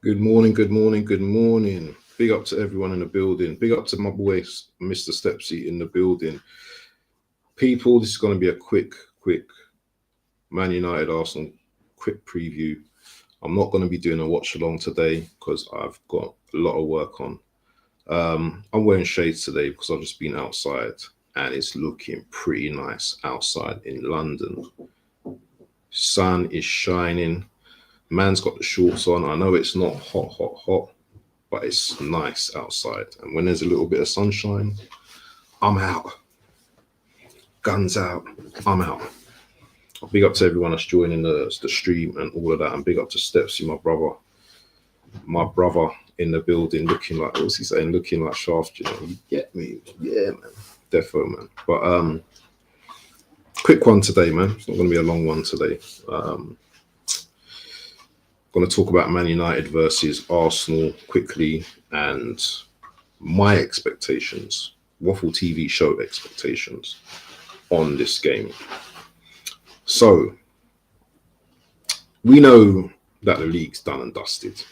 Good morning, good morning, good morning. Big up to everyone in the building. Big up to my boy, Mr. Stepsy in the building. People, this is going to be a quick Man United Arsenal quick preview. I'm not going to be doing a watch along today because I've got a lot of work on. I'm wearing shades today because I've just been outside and it's looking pretty nice outside in London. Sun is shining. Man's got the shorts on. I know it's not hot, but it's nice outside. And when there's a little bit of sunshine, I'm out. Guns out. I'm out. Big up to everyone that's joining the stream and all of that. And big up to Stepsy, my brother in the building, looking like, what's he saying? Looking like Shaft, you know. You get me? Yeah, man. Defo, man. But quick one today, man. It's not going to be a long one today. Going to talk about Man United versus Arsenal quickly and my expectations, Waffle TV show expectations on this game. So, we know that the league's done and dusted.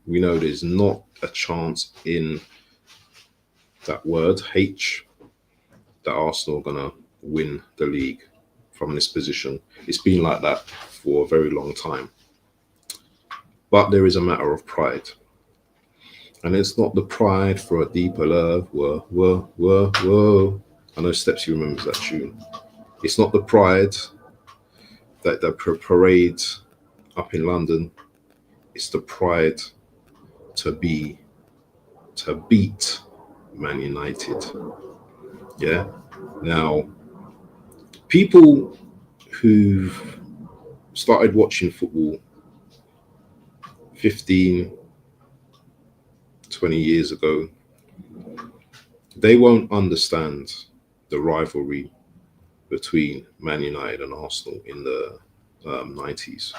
We know there's not a chance in that word, H, that Arsenal are going to win the league from this position. It's been like that for a very long time. But there is a matter of pride. And it's not the pride for a deeper love. Whoa, whoa, whoa, whoa. I know Stepsy remembers that tune. It's not the pride that the parade up in London. It's the pride to beat Man United. Yeah. Now, people who've started watching football 15, 20 years ago, they won't understand the rivalry between Man United and Arsenal in the 90s.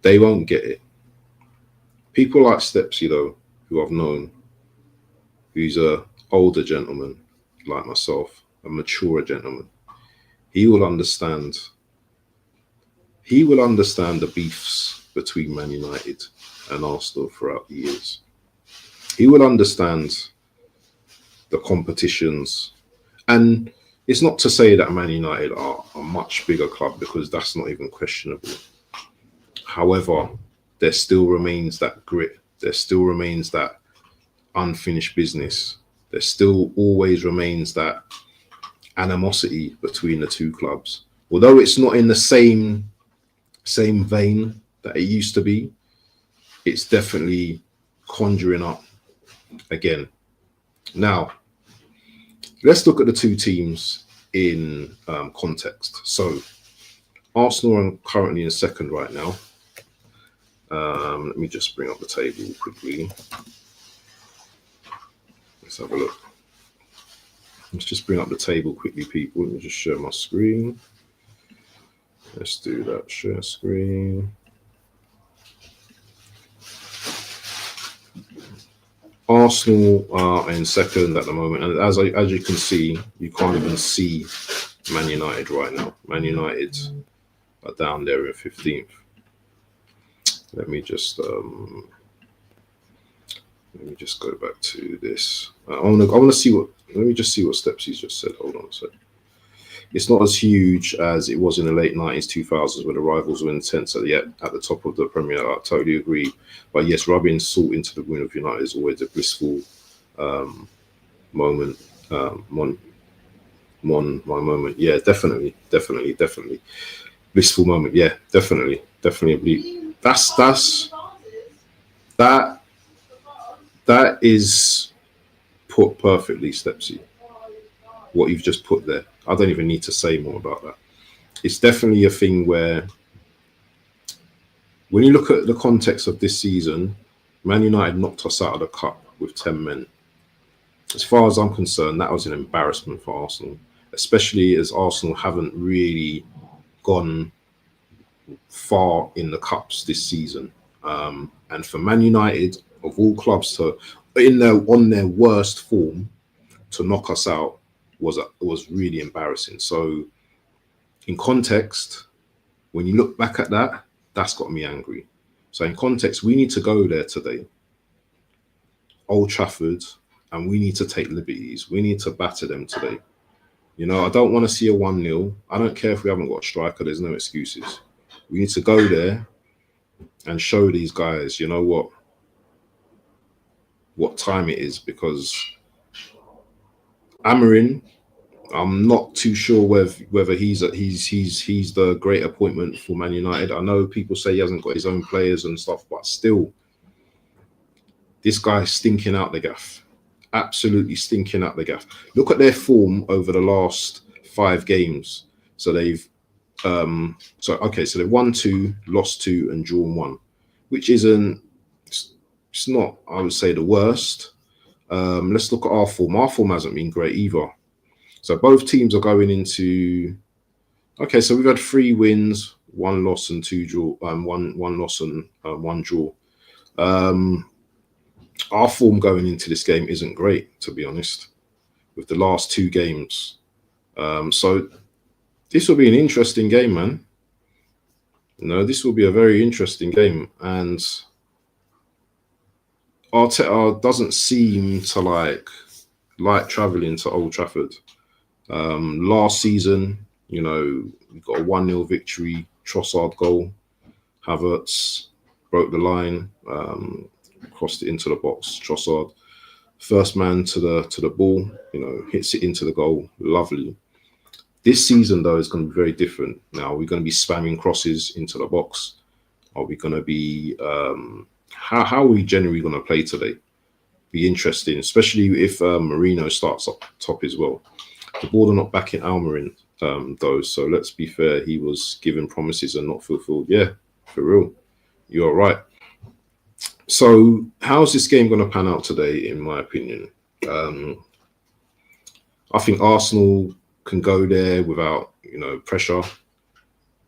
They won't get it. People like Stepsy, though, who I've known, who's a older gentleman like myself, a mature gentleman, he will understand. He will understand the beefs between Man United and Arsenal throughout the years. He will understand the competitions. And it's not to say that Man United are a much bigger club because that's not even questionable. However, there still remains that grit. There still remains that unfinished business. There still always remains that animosity between the two clubs. Although it's not in the same vein that it used to be, it's definitely conjuring up again. Now, let's look at the two teams in context. So, Arsenal are currently in second right now. Let me just bring up the table quickly. Let's have a look. Let's just bring up the table quickly, people. Let me just share my screen. Let's do that. Share screen. Arsenal are in second at the moment, and as you can see, you can't even see Man United right now. Man United are down there in 15th. Let me just go back to this. I want to see what. Let me just see what Stepsy's just said. Hold on a sec. It's not as huge as it was in the late 90s, 2000s, where the rivals were intense at the top of the Premier League. I totally agree. But yes, rubbing salt into the wound of United is always a blissful moment. My moment. Yeah, definitely. Blissful moment. Yeah, definitely. That is put perfectly, Stepsy. What you've just put there. I don't even need to say more about that. It's definitely a thing where, when you look at the context of this season, Man United knocked us out of the cup with 10 men. As far as I'm concerned, that was an embarrassment for Arsenal, especially as Arsenal haven't really gone far in the cups this season. And for Man United, of all clubs, to on their worst form, to knock us out was really embarrassing. So, in context, when you look back at that, that's got me angry. So in context, we need to go there today, Old Trafford, and we need to take liberties. We need to batter them today. You know, I don't want to see a 1-0. I don't care if we haven't got a striker. There's no excuses. We need to go there and show these guys, you know what time it is, because Amarin, I'm not too sure whether he's the great appointment for Man United. I know people say he hasn't got his own players and stuff, but still, this guy's stinking out the gaff. Absolutely stinking out the gaff. Look at their form over the last 5 games. So they've they've won 2, lost 2, and drawn 1, which isn't, it's not, I would say, the worst. Let's look at our form. Our form hasn't been great either. So both teams are going into, okay, so we've had 3 wins, 1 loss and 2 draw, one loss and 1 draw. Our form going into this game isn't great, to be honest, with the last 2 games. So this will be an interesting game, man. You know, this will be a very interesting game. And Arteta doesn't seem to like traveling to Old Trafford. Last season, you know, we got a 1-0 victory, Trossard goal. Havertz broke the line, crossed it into the box. Trossard, first man to the ball, you know, hits it into the goal. Lovely. This season, though, is going to be very different. Now, we're going to be spamming crosses into the box. Are we going to be... how are we generally going to play today? Be interesting, especially if Marino starts up top as well. The board are not backing Almiron, though, so let's be fair. He was given promises and not fulfilled. Yeah, for real. You're right. So how's this game going to pan out today, in my opinion? I think Arsenal can go there without, you know, pressure.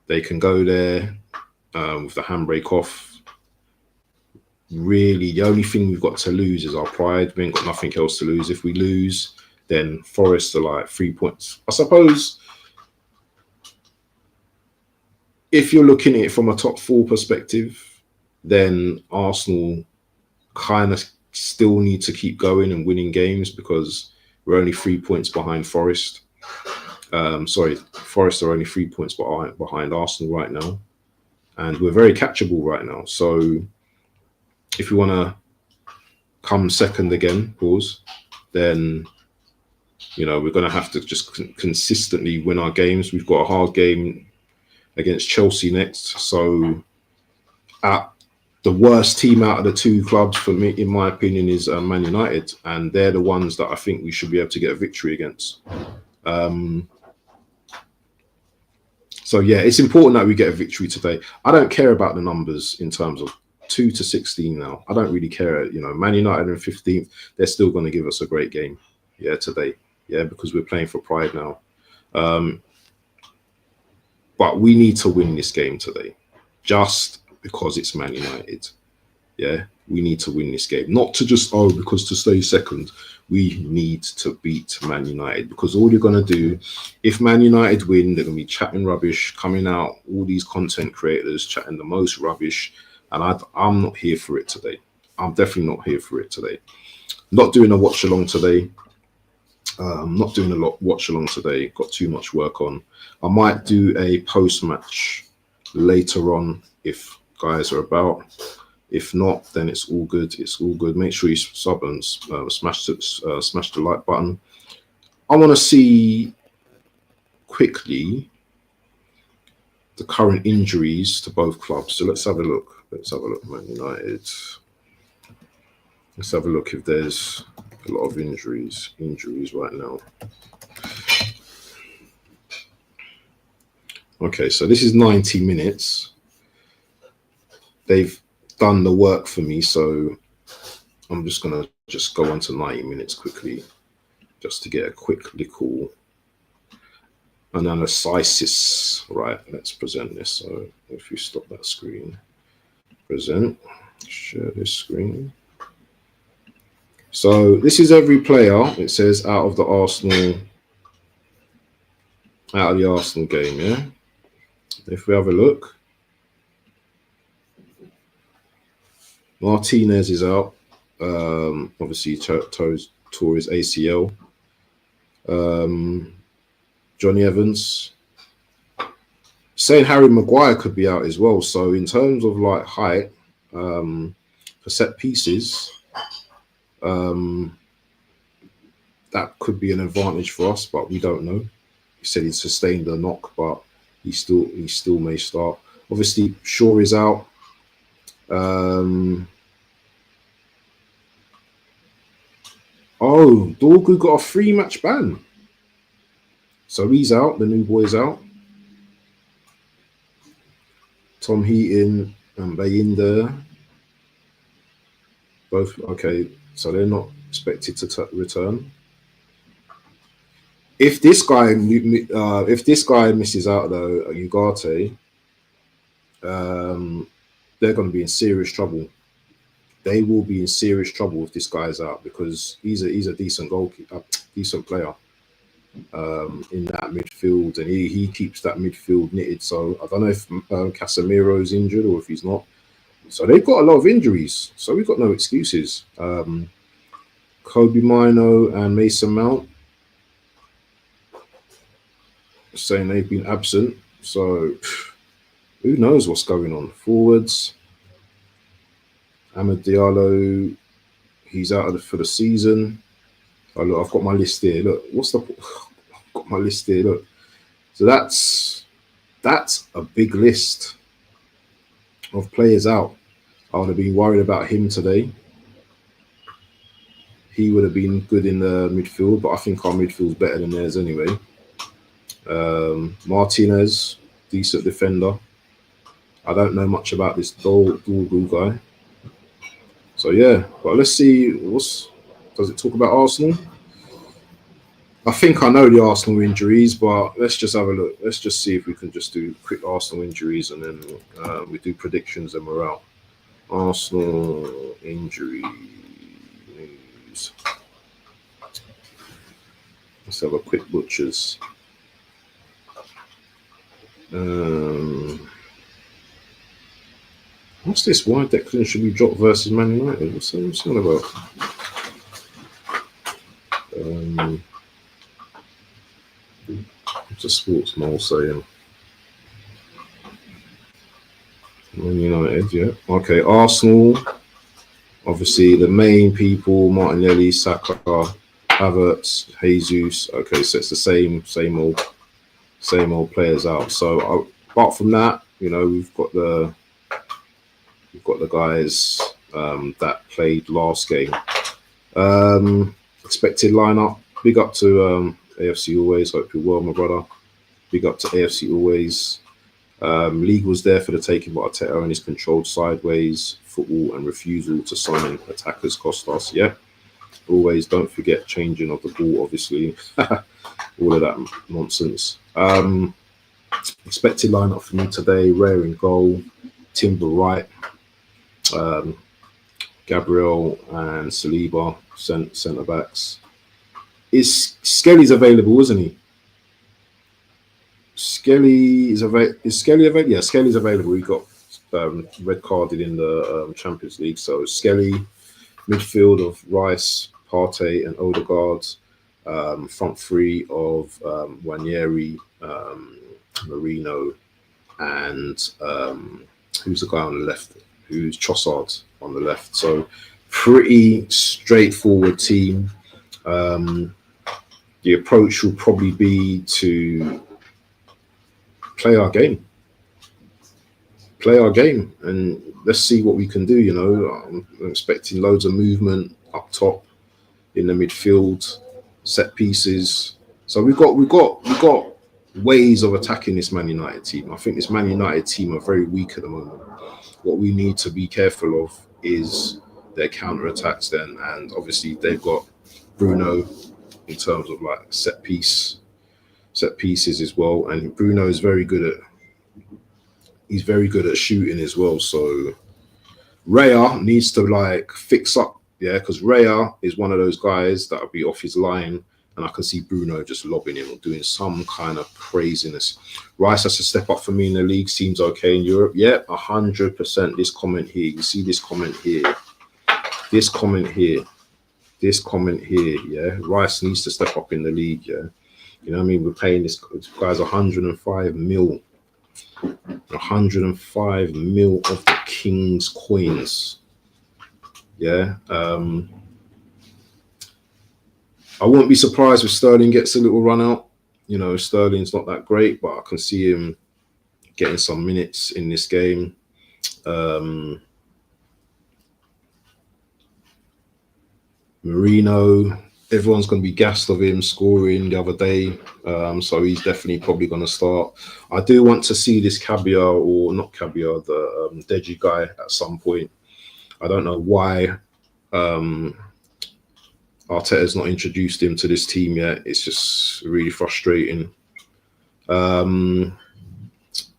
They can go there with the handbrake off. Really, the only thing we've got to lose is our pride. We ain't got nothing else to lose. If we lose, then Forest are like 3 points. I suppose if you're looking at it from a top 4 perspective, then Arsenal kind of still need to keep going and winning games, because we're only 3 points behind Forest. Forest are only 3 points behind Arsenal right now. And we're very catchable right now. So if we want to come second again, then, you know, we're going to have to just consistently win our games. We've got a hard game against Chelsea next. So the worst team out of the 2 clubs for me, in my opinion, is Man United. And they're the ones that I think we should be able to get a victory against. So, yeah, it's important that we get a victory today. I don't care about the numbers in terms of 2 to 16 now. I don't really care. You know, Man United in 15th, they're still going to give us a great game. Yeah, today. Yeah, because we're playing for pride now. But we need to win this game today, just because it's Man United. Yeah, we need to win this game. Not to just, because to stay second. We need to beat Man United, because all you're going to do, if Man United win, they're going to be chatting rubbish, coming out, all these content creators chatting the most rubbish. And I'm not here for it today. I'm definitely not here for it today. Not doing a watch along today. Not doing a watch along today. Got too much work on. I might do a post match later on if guys are about. If not, then it's all good. It's all good. Make sure you sub and smash the like button. I want to see quickly the current injuries to both clubs. So let's have a look. Let's have a look, Man United. Let's have a look if there's a lot of injuries right now. Okay, so this is 90 minutes. They've done the work for me, so I'm just going to go on to 90 minutes quickly, just to get a quick little analysis. Right, let's present this. So if you stop that screen, present, share this screen. So this is every player. It says out of the Arsenal game, yeah? If we have a look, Martinez is out. Obviously, tore his ACL. Johnny Evans. Saying Harry Maguire could be out as well. So in terms of like height, for set pieces, that could be an advantage for us, but we don't know. He said he sustained a knock, but he still may start. Obviously, Shaw is out. Dorgu got a 3-match ban. So he's out, the new boy's out. Tom Heaton and Bayinda. Both, okay, so they're not expected to return. If this guy misses out though, Ugarte, they're going to be in serious trouble. They will be in serious trouble if this guy's out, because he's a decent goalkeeper, decent player in that midfield, and he keeps that midfield knitted. So I don't know if Casemiro's injured or if he's not. So they've got a lot of injuries. So we've got no excuses. Kobe Mino and Mason Mount saying they've been absent. So who knows what's going on? Forwards. Amad Diallo, he's out for the season. Oh, look, I've got my list here. Look, I've got my list here. Look, so that's a big list of players out. I would have been worried about him today. He would have been good in the midfield, but I think our midfield's better than theirs anyway. Martinez, decent defender. I don't know much about this Dorgu guy. So yeah, but let's see. Does it talk about Arsenal? I think I know the Arsenal injuries, but let's just have a look. Let's just see if we can just do quick Arsenal injuries, and then we do predictions and we're out. Arsenal injury news. Let's have a quick butchers. What's this? Why Declan should be dropped versus Man United? What's that about? What's a sports mole saying? Man United, yeah. Okay, Arsenal. Obviously, the main people: Martinelli, Saka, Havertz, Jesus. Okay, so it's the same old players out. So apart from that, we've got the guys that played last game. Expected lineup. Big up to AFC Always. Hope you're well, my brother. Big up to AFC Always. League was there for the taking, but Arteta and his controlled sideways football and refusal to sign attackers cost us. Yeah. Always don't forget changing of the ball, obviously. All of that nonsense. Expected lineup for me today: Rare in goal, Timber right, Gabriel and Saliba centre backs. Is Skelly's available, isn't he? Is Skelly available? Yeah, Skelly's available. He got red carded in the Champions League. So Skelly, midfield of Rice, Partey and Odegaard, front three of Wanyeri, Marino, and who's the guy on the left? Who's Trossard on the left? So pretty straightforward team. The approach will probably be to play our game, and let's see what we can do. I'm expecting loads of movement up top in the midfield, set pieces. So we've got ways of attacking this Man United team. I think this Man United team are very weak at the moment. What we need to be careful of is their counter attacks then, and obviously they've got Bruno in terms of like set pieces as well, and Bruno is very good at shooting as well. So Raya needs to like fix up, yeah, because Raya is one of those guys that'll be off his line and I can see Bruno just lobbing him or doing some kind of craziness. Rice has to step up for me in the league. Seems okay in Europe. Yeah, 100%. This comment here, you see this comment here, this comment here, this comment here. Yeah, Rice needs to step up in the league. Yeah, you know what I mean. We're paying this guy's 105 mil. 105 mil of the King's coins. Yeah. I wouldn't be surprised if Sterling gets a little run out. You know, Sterling's not that great, but I can see him getting some minutes in this game. Marino, everyone's going to be gassed of him scoring the other day. So he's definitely probably going to start. I do want to see this Caviar, or not Caviar, the Deji guy at some point. I don't know why Arteta's not introduced him to this team yet. It's just really frustrating.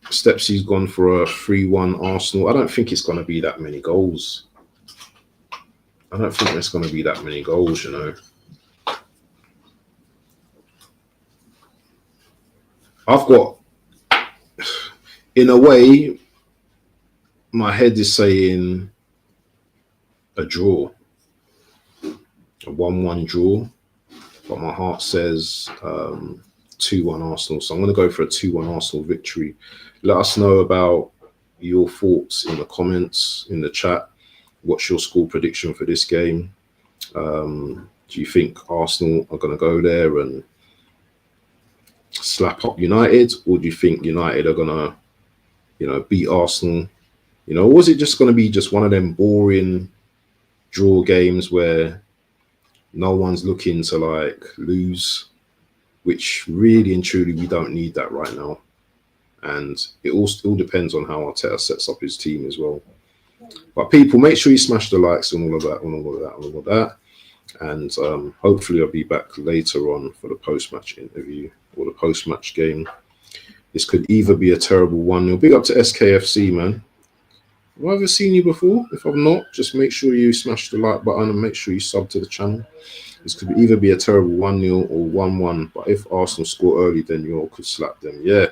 Stepsy's gone for a 3-1 Arsenal. I don't think it's going to be that many goals. I don't think there's going to be that many goals, you know. I've got, in a way, my head is saying a draw. A 1-1 draw, but my heart says 2-1 Arsenal. So I'm going to go for a 2-1 Arsenal victory. Let us know about your thoughts in the comments, in the chat. What's your score prediction for this game? Do you think Arsenal are going to go there and slap up United, or do you think United are going to, you know, beat Arsenal? You know, or is it just going to be just one of them boring draw games where no one's looking to like lose, which really and truly we don't need that right now. And it all still depends on how Arteta sets up his team as well. But people, make sure you smash the likes and all of that, and all of that, and all of that. And hopefully I'll be back later on for the post-match interview or the post-match game. This could either be a terrible 1-0. Big up to SKFC, man. Have I ever seen you before? If I've not, just make sure you smash the like button and make sure you sub to the channel. This could either be a terrible 1-0 or 1-1. But if Arsenal score early, then you all could slap them. Yeah,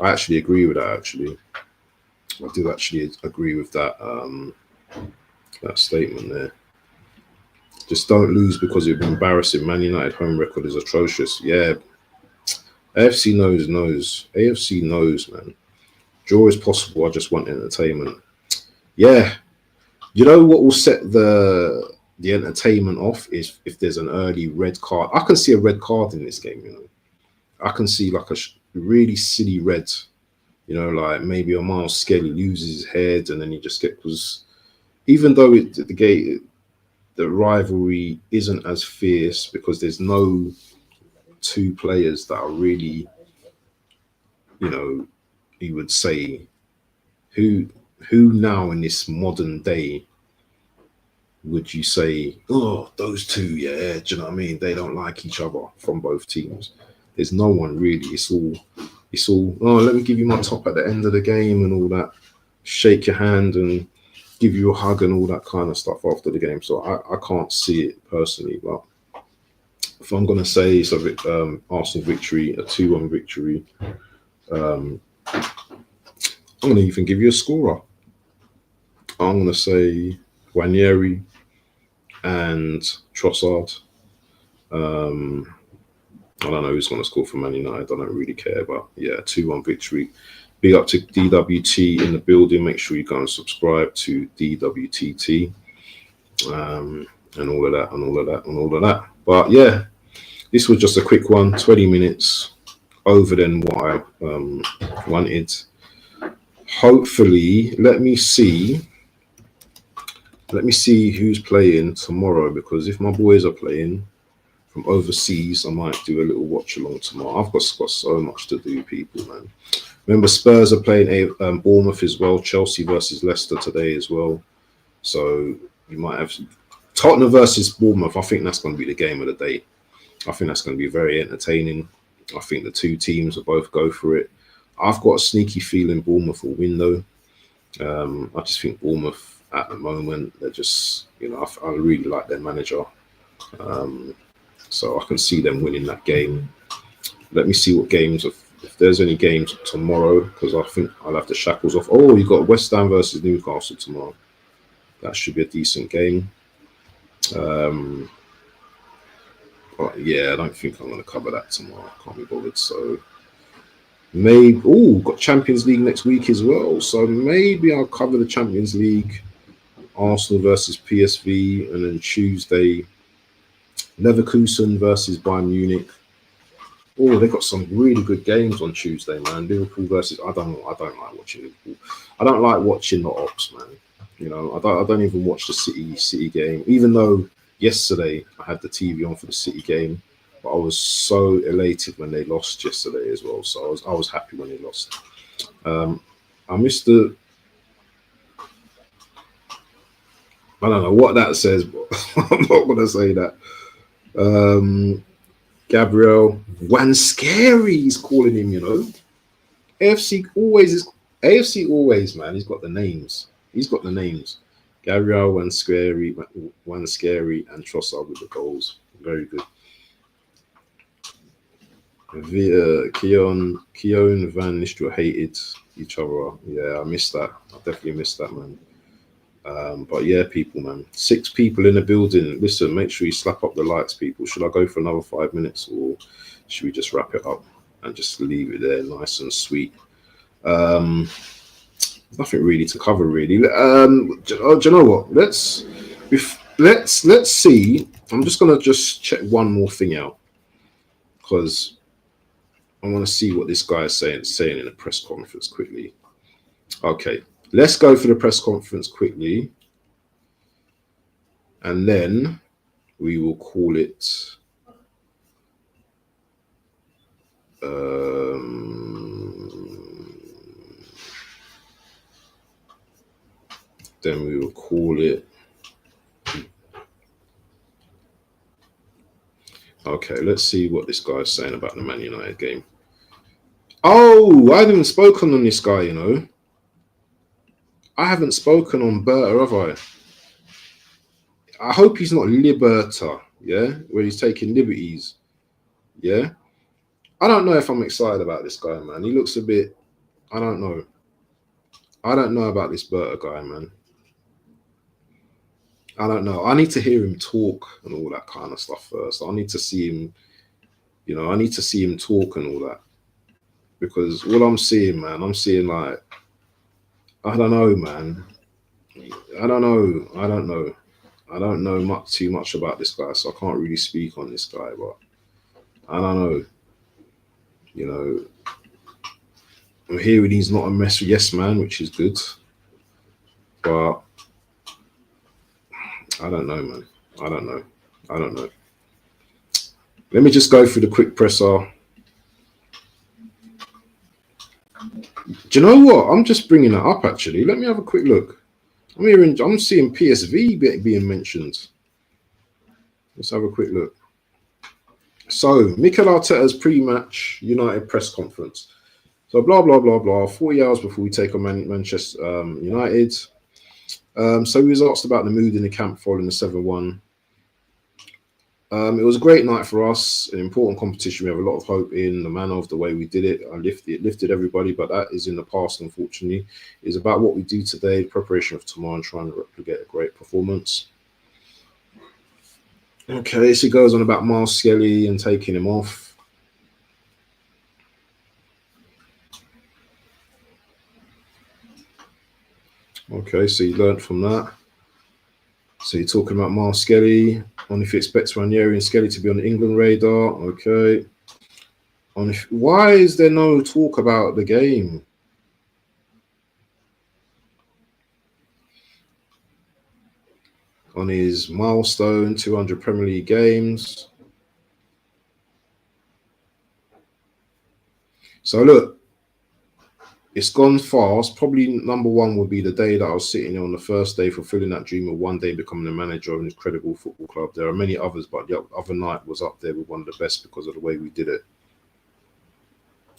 I actually agree with that, actually. I do actually agree with that that statement there. Just don't lose because it'd be embarrassing. Man United home record is atrocious. Yeah. AFC knows. AFC knows, man. Draw is possible. I just want entertainment. Yeah. You know what will set the entertainment off is if there's an early red card. I can see a red card in this game, you know. I can see like a really silly red, you know, like maybe a Miles Skelly loses his head and then he just gets, even though the rivalry isn't as fierce because there's no two players that are really, you know, you would say who now in this modern day would you say, oh, those two, yeah, do you know what I mean? They don't like each other from both teams. There's no one really. It's all, oh, let me give you my top at the end of the game and all that. Shake your hand and give you a hug and all that kind of stuff after the game. So I can't see it personally, but if I'm going to say it's a Arsenal victory, a 2-1 victory, I'm going to even give you a scorer. I'm going to say Guarnieri and Trossard. I don't know who's going to score for Man United. I don't really care, but yeah, 2-1 victory. Big up to DWT in the building. Make sure you go and subscribe to DWTT and all of that and all of that and all of that. But yeah, this was just a quick one, 20 minutes over than what I wanted. Hopefully, let me see who's playing tomorrow, because if my boys are playing from overseas, I might do a little watch along tomorrow. I've got so much to do, people, man. Remember, Spurs are playing Bournemouth as well. Chelsea versus Leicester today as well. So you might have Tottenham versus Bournemouth. I think that's going to be the game of the day. I think that's going to be very entertaining. I think the two teams will both go for it. I've got a sneaky feeling Bournemouth will win, though. I just think Bournemouth at the moment, they're just, you know, I really like their manager. So I can see them winning that game. Let me see what games, if there's any games tomorrow, because I think I'll have the shackles off. Oh, you got West Ham versus Newcastle tomorrow. That should be a decent game. But yeah, I don't think I'm going to cover that tomorrow. I can't be bothered. So maybe, got Champions League next week as well. So maybe I'll cover the Champions League, Arsenal versus PSV, and then Tuesday, Leverkusen versus Bayern Munich. Oh, they've got some really good games on Tuesday, man. Liverpool versus I don't like watching Liverpool. I don't like watching the Ops, man. You know, I don't even watch the City game, even though yesterday I had the TV on for the City game, but I was so elated when they lost yesterday as well. So I was happy when they lost. I missed the. I don't know what that says, but I'm not gonna say that. Gabriel Wanscary is calling him, you know. AFC always, man. He's got the names. Gabriel Wanscary, and Trossard with the goals. Very good. Keon Van Nistelrooy hated each other. Yeah, I missed that. I definitely missed that, man. But yeah, people, man. 6 people in the building. Listen, make sure you slap up the likes, people. Should I go for another 5 minutes, or should we just wrap it up and just leave it there, nice and sweet? Nothing really to cover, really. Do you know what? Let's see. I'm just gonna check one more thing out, because I want to see what this guy is saying in a press conference quickly. Okay. Let's go for the press conference quickly, and then we will call it. Then we will call it. Okay, let's see what this guy is saying about the Man United game. Oh, I haven't even spoken on this guy, you know. I haven't spoken on Berta, have I? I hope he's not Liberta, yeah, where he's taking liberties, yeah. I don't know if I'm excited about this guy, man. He looks a bit, I don't know. I don't know about this Berta guy, man. I don't know. I need to hear him talk and all that kind of stuff first. I need to see him, you know, I need to see him talk and all that. Because what I'm seeing, man, I'm seeing like, I don't know, man. I don't know too much about this guy, so I can't really speak on this guy, but I don't know. You know, I'm hearing he's not a mess yes man, which is good. But I don't know, man. I don't know. Let me just go through the quick presser. Do you know what? I'm just bringing that up, actually. Let me have a quick look. I'm seeing PSV being mentioned. Let's have a quick look. So, Mikel Arteta's pre-match United press conference. So, blah, blah, blah, blah. 40 hours before we take on Manchester United. So, he was asked about the mood in the camp following the 7-1. It was a great night for us, an important competition. We have a lot of hope in the manner of the way we did it. It lifted everybody, but that is in the past, unfortunately. It's about what we do today, preparation of tomorrow, and trying to replicate a great performance. Okay, so he goes on about Miles Skelly and taking him off. Okay, so he learned from that. So you're talking about Miles Skelly, on if he expects Ranieri and Skelly to be on the England radar. Okay. Why is there no talk about the game? On his milestone, 200 Premier League games. So look, it's gone fast. Probably number one would be the day that I was sitting on the first day, fulfilling that dream of one day becoming the manager of an incredible football club. There are many others, but the other night was up there with one of the best because of the way we did it.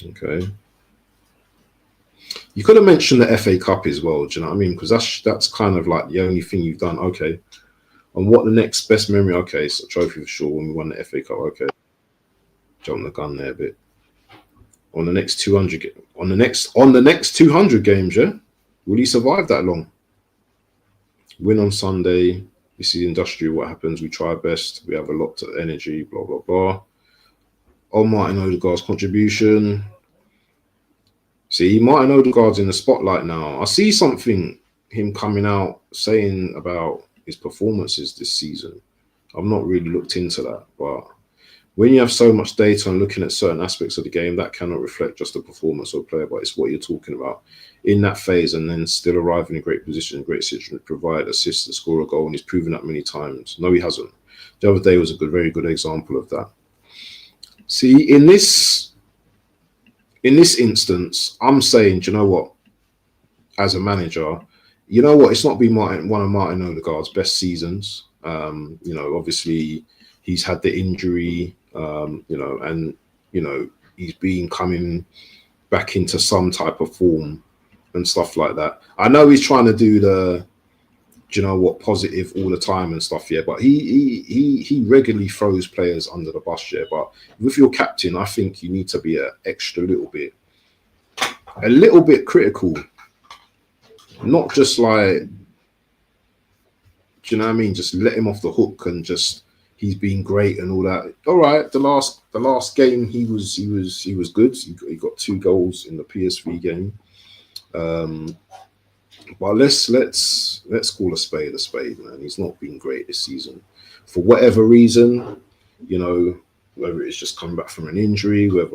Okay. You could have mentioned the FA Cup as well, do you know what I mean? Because that's kind of like the only thing you've done. Okay. And what the next best memory? Okay, so trophy for sure. When we won the FA Cup, okay, jump the gun there a bit. On the next 200, on the next 200 games, yeah, will he survive that long? Win on Sunday. This is industrial. What happens? We try best. We have a lot of energy. Blah blah blah. On Martin Odegaard's contribution. See, Martin Odegaard's in the spotlight now. I see something him coming out saying about his performances this season. I've not really looked into that, but when you have so much data and looking at certain aspects of the game, that cannot reflect just the performance of a player, but it's what you're talking about in that phase, and then still arriving in great position, great situation, provide assists and score a goal, and he's proven that many times. No, he hasn't. The other day was a very good example of that. See, in this instance, I'm saying, do you know what? As a manager, you know what? It's not been one of Martin Odegaard's best seasons. Obviously he's had the injury, and he's been coming back into some type of form and stuff like that. I know he's trying to do the, positive all the time and stuff, yeah. But he regularly throws players under the bus, yeah. But with your captain, I think you need to be a little bit critical, not just like, do you know what I mean? Just let him off the hook and just he's been great and all that. All right, the last game he was good. He got 2 goals in the PSV game. But let's call a spade, man. He's not been great this season for whatever reason. Whether it's just coming back from an injury, whether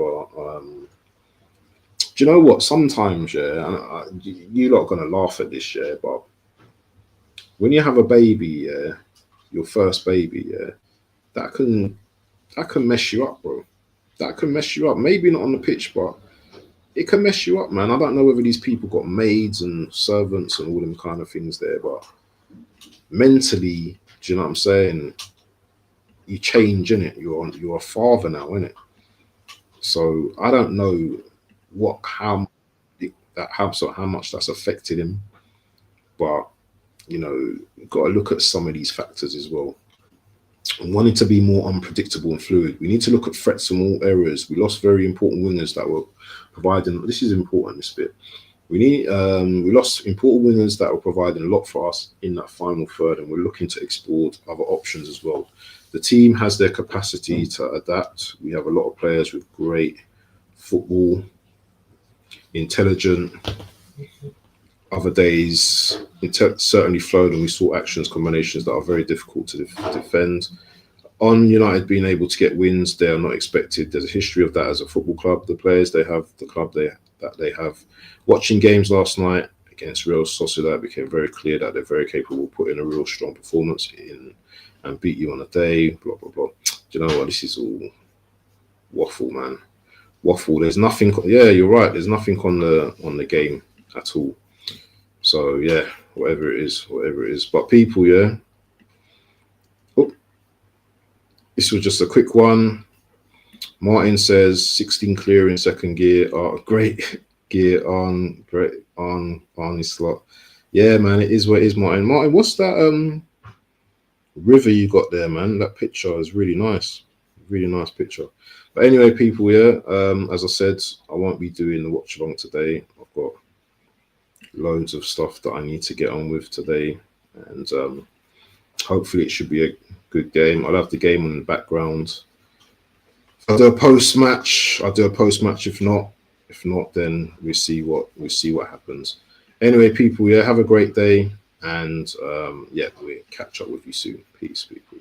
do you know what? Sometimes, yeah, and you lot are gonna laugh at this, yeah, but when you have a baby, yeah, your first baby, yeah, that can mess you up, bro. That can mess you up. Maybe not on the pitch, but it can mess you up, man. I don't know whether these people got maids and servants and all them kind of things there, but mentally, do you know what I'm saying? You change, innit? You're a father now, innit? So I don't know how much that's affected him, but you've got to look at some of these factors as well. And wanting to be more unpredictable and fluid, we need to look at threats from all areas. We lost very important wingers that were providing. This is important. This bit. We lost important wingers that were providing a lot for us in that final third, and we're looking to explore other options as well. The team has their capacity to adapt. We have a lot of players with great football, intelligent. Other days, it certainly flowed, and we saw actions, combinations that are very difficult to defend. On United being able to get wins, they are not expected. There's a history of that as a football club. The players they have, the club that they have. Watching games last night against Real Sociedad, it became very clear that they're very capable of putting a real strong performance in and beat you on a day. Blah blah blah. Do you know what? This is all waffle, man. Waffle. There's nothing. Yeah, you're right. There's nothing on the game at all. So yeah, whatever it is. But people, yeah. Oh, this was just a quick one. Martin says 16 clear in second gear. Oh, great gear on his slot. Yeah, man, it is what it is, Martin. Martin, what's that river you got there, man? That picture is really nice. Really nice picture. But anyway, people, yeah, as I said, I won't be doing the watch along today. I've got loads of stuff that I need to get on with today, and hopefully it should be a good game. I'll have the game in the background. I'll do a post match. If not, then we see what happens. Anyway, people, yeah, have a great day, and we'll catch up with you soon. Peace, people.